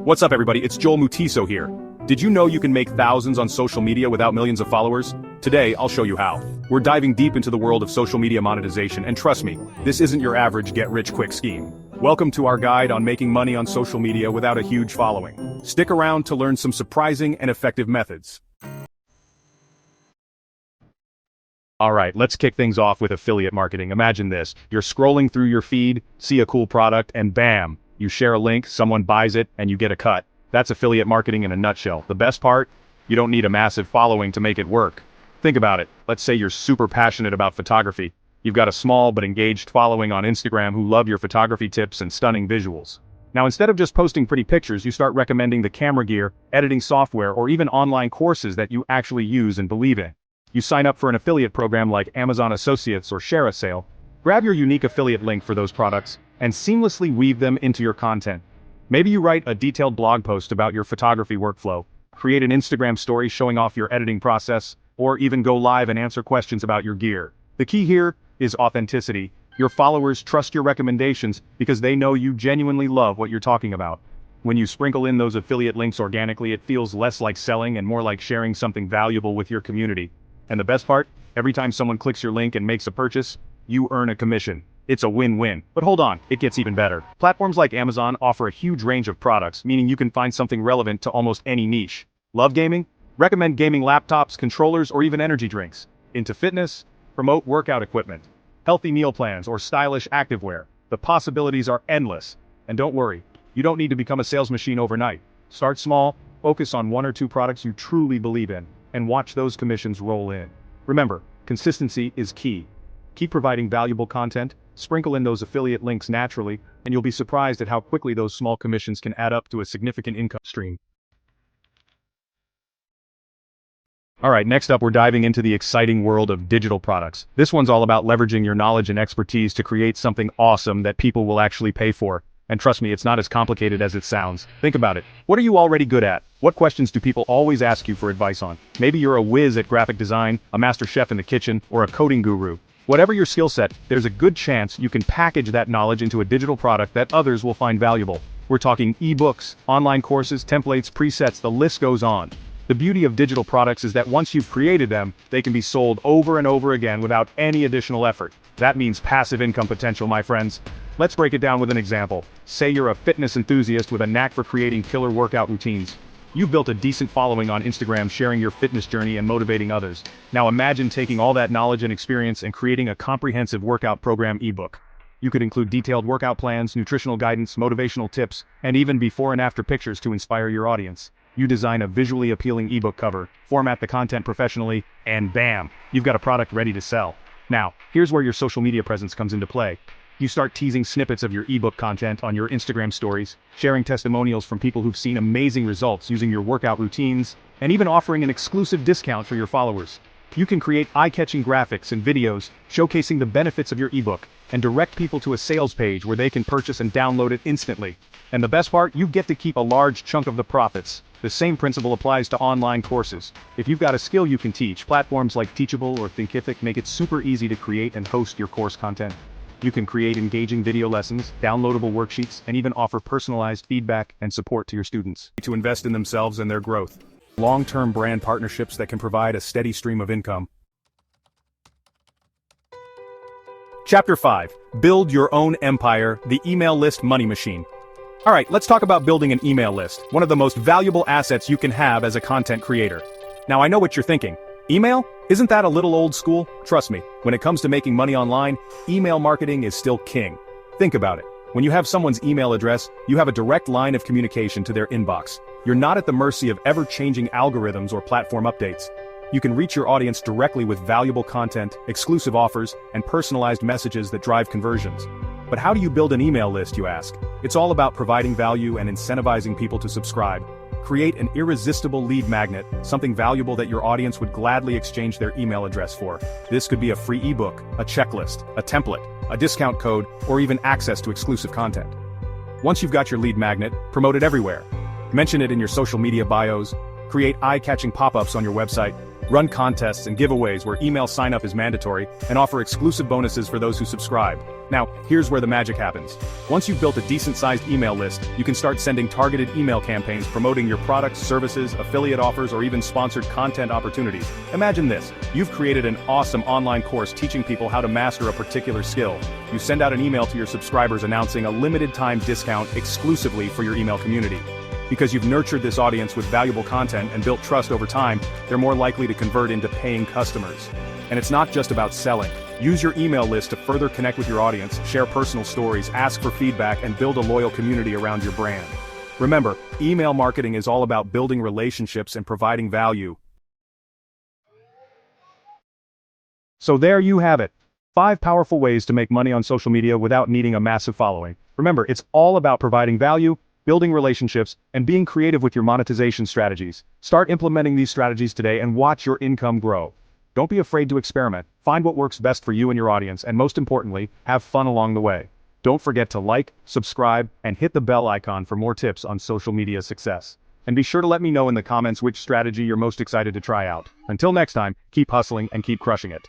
What's up everybody, it's Joel Mutiso here. Did you know you can make thousands on social media without millions of followers? Today, I'll show you how. We're diving deep into the world of social media monetization, and trust me, this isn't your average get-rich-quick scheme. Welcome to our guide on making money on social media without a huge following. Stick around to learn some surprising and effective methods. Alright, let's kick things off with affiliate marketing. Imagine this, you're scrolling through your feed, see a cool product, and bam! You share a link, someone buys it, and you get a cut. That's affiliate marketing in a nutshell. The best part? You don't need a massive following to make it work. Think about it. Let's say you're super passionate about photography. You've got a small but engaged following on Instagram who love your photography tips and stunning visuals. Now instead of just posting pretty pictures, you start recommending the camera gear, editing software, or even online courses that you actually use and believe in. You sign up for an affiliate program like Amazon Associates or ShareASale. Grab your unique affiliate link for those products, and seamlessly weave them into your content. Maybe you write a detailed blog post about your photography workflow, create an Instagram story showing off your editing process, or even go live and answer questions about your gear. The key here is authenticity. Your followers trust your recommendations because they know you genuinely love what you're talking about. When you sprinkle in those affiliate links organically, it feels less like selling and more like sharing something valuable with your community. And the best part? Every time someone clicks your link and makes a purchase, you earn a commission. It's a win-win. But hold on, it gets even better. Platforms like Amazon offer a huge range of products, meaning you can find something relevant to almost any niche. Love gaming? Recommend gaming laptops, controllers, or even energy drinks. Into fitness? Promote workout equipment, healthy meal plans, or stylish activewear. The possibilities are endless. And don't worry, you don't need to become a sales machine overnight. Start small, focus on one or two products you truly believe in, and watch those commissions roll in. Remember, consistency is key. Keep providing valuable content, sprinkle in those affiliate links naturally, and you'll be surprised at how quickly those small commissions can add up to a significant income stream. Alright, next up we're diving into the exciting world of digital products. This one's all about leveraging your knowledge and expertise to create something awesome that people will actually pay for. And trust me, it's not as complicated as it sounds. Think about it. What are you already good at? What questions do people always ask you for advice on? Maybe you're a whiz at graphic design, a master chef in the kitchen, or a coding guru. Whatever your skill set, there's a good chance you can package that knowledge into a digital product that others will find valuable. We're talking ebooks, online courses, templates, presets, the list goes on. The beauty of digital products is that once you've created them, they can be sold over and over again without any additional effort. That means passive income potential, my friends. Let's break it down with an example. Say you're a fitness enthusiast with a knack for creating killer workout routines. You've built a decent following on Instagram sharing your fitness journey and motivating others. Now imagine taking all that knowledge and experience and creating a comprehensive workout program ebook. You could include detailed workout plans, nutritional guidance, motivational tips, and even before and after pictures to inspire your audience. You design a visually appealing ebook cover, format the content professionally, and bam, you've got a product ready to sell. Now, here's where your social media presence comes into play. You start teasing snippets of your ebook content on your Instagram stories, sharing testimonials from people who've seen amazing results using your workout routines, and even offering an exclusive discount for your followers. You can create eye-catching graphics and videos showcasing the benefits of your ebook, and direct people to a sales page where they can purchase and download it instantly. And the best part, you get to keep a large chunk of the profits. The same principle applies to online courses. If you've got a skill you can teach, platforms like Teachable or Thinkific make it super easy to create and host your course content. You can create engaging video lessons, downloadable worksheets, and even offer personalized feedback and support to your students. To invest in themselves and their growth. Long-term brand partnerships that can provide a steady stream of income. Chapter 5. Build your own empire, the email list money machine. Alright, let's talk about building an email list, one of the most valuable assets you can have as a content creator. Now I know what you're thinking. Email? Isn't that a little old school? Trust me, when it comes to making money online, email marketing is still king. Think about it. When you have someone's email address, you have a direct line of communication to their inbox. You're not at the mercy of ever-changing algorithms or platform updates. You can reach your audience directly with valuable content, exclusive offers, and personalized messages that drive conversions. But how do you build an email list, you ask? It's all about providing value and incentivizing people to subscribe. Create an irresistible lead magnet, something valuable that your audience would gladly exchange their email address for. This could be a free ebook, a checklist, a template, a discount code, or even access to exclusive content. Once you've got your lead magnet, promote it everywhere. Mention it in your social media bios, create eye-catching pop-ups on your website, Run contests and giveaways where email sign-up is mandatory, and offer exclusive bonuses for those who subscribe. Now, here's where the magic happens. Once you've built a decent-sized email list, you can start sending targeted email campaigns promoting your products, services, affiliate offers, or even sponsored content opportunities. Imagine this. You've created an awesome online course teaching people how to master a particular skill. You send out an email to your subscribers announcing a limited-time discount exclusively for your email community. Because you've nurtured this audience with valuable content and built trust over time, they're more likely to convert into paying customers. And it's not just about selling. Use your email list to further connect with your audience, share personal stories, ask for feedback, and build a loyal community around your brand. Remember, email marketing is all about building relationships and providing value. So there you have it. 5 powerful ways to make money on social media without needing a massive following. Remember, it's all about providing value, building relationships, and being creative with your monetization strategies. Start implementing these strategies today and watch your income grow. Don't be afraid to experiment. Find what works best for you and your audience, and most importantly, have fun along the way. Don't forget to like, subscribe, and hit the bell icon for more tips on social media success. And be sure to let me know in the comments which strategy you're most excited to try out. Until next time, keep hustling and keep crushing it.